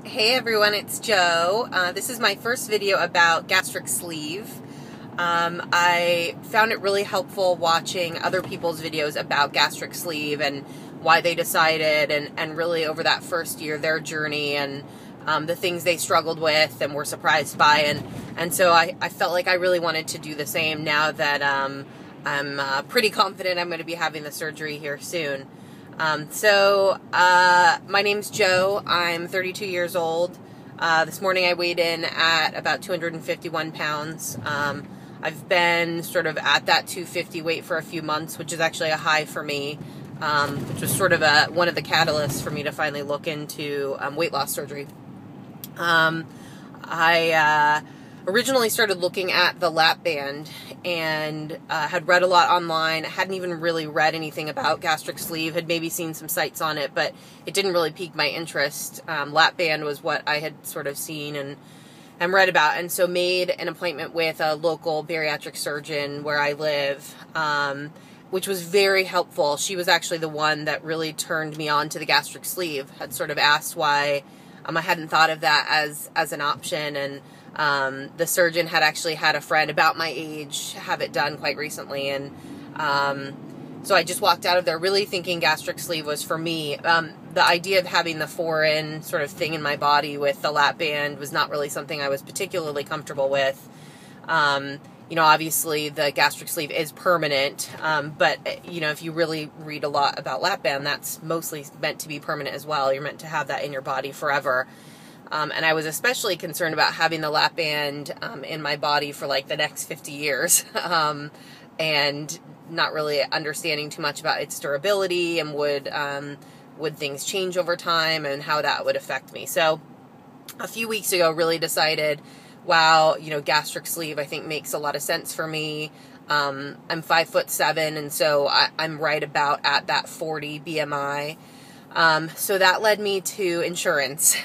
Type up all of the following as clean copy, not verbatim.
Hey everyone, it's Jo. This is my first video about gastric sleeve. I found it really helpful watching other people's videos about gastric sleeve and why they decided and really over that first year their journey and the things they struggled with and were surprised by, and so I felt like I really wanted to do the same now that I'm pretty confident I'm going to be having the surgery here soon. My name's Jo. I'm 32 years old. This morning I weighed in at about 251 pounds. I've been sort of at that 250 weight for a few months, which is actually a high for me, which was sort of one of the catalysts for me to finally look into weight loss surgery. I originally started looking at the lap band and had read a lot online. I hadn't even really read anything about gastric sleeve, had maybe seen some sites on it, but it didn't really pique my interest. Lap band was what I had sort of seen and read about, and so made an appointment with a local bariatric surgeon where I live, which was very helpful. She was actually the one that really turned me on to the gastric sleeve, had sort of asked why I hadn't thought of that as an option, and the surgeon had actually had a friend about my age have it done quite recently, and so I just walked out of there really thinking gastric sleeve was for me. The idea of having the foreign sort of thing in my body with the lap band was not really something I was particularly comfortable with. Obviously the gastric sleeve is permanent, but if you really read a lot about lap band, that's mostly meant to be permanent as well. You're meant to have that in your body forever. And I was especially concerned about having the lap band in my body for like the next 50 years and not really understanding too much about its durability and would things change over time and how that would affect me. So a few weeks ago really decided, wow, gastric sleeve I think makes a lot of sense for me. I'm 5'7", and so I'm right about at that 40 BMI. So that led me to insurance.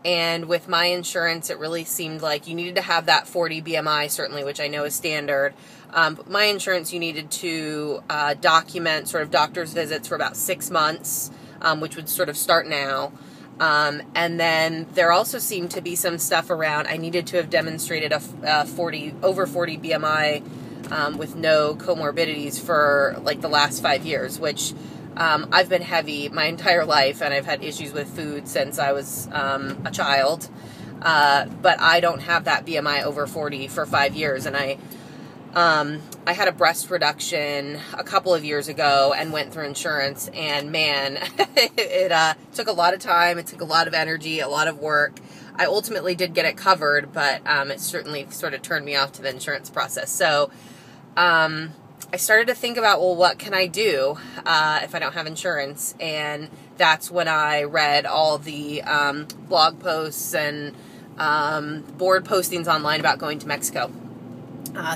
And with my insurance, it really seemed like you needed to have that 40 BMI, certainly, which I know is standard. But my insurance, you needed to document sort of doctor's visits for about 6 months, which would sort of start now. And then there also seemed to be some stuff around, I needed to have demonstrated a over 40 BMI with no comorbidities for like the last 5 years, which I've been heavy my entire life, and I've had issues with food since I was a child, but I don't have that BMI over 40 for 5 years, and I had a breast reduction a couple of years ago and went through insurance, and man, it took a lot of time, it took a lot of energy, a lot of work. I ultimately did get it covered, but it certainly sort of turned me off to the insurance process. So I started to think about, well, what can I do if I don't have insurance? And that's when I read all the blog posts and board postings online about going to Mexico.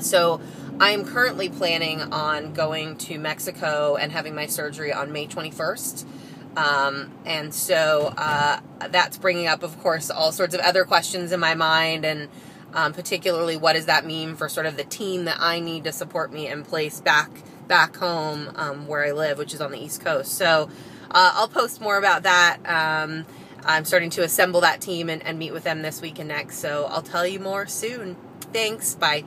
So I am currently planning on going to Mexico and having my surgery on May 21st. And so that's bringing up, of course, all sorts of other questions in my mind, and particularly what does that mean for sort of the team that I need to support me in place back home where I live, which is on the East Coast. So I'll post more about that. I'm starting to assemble that team and meet with them this week and next, so I'll tell you more soon. Thanks. Bye.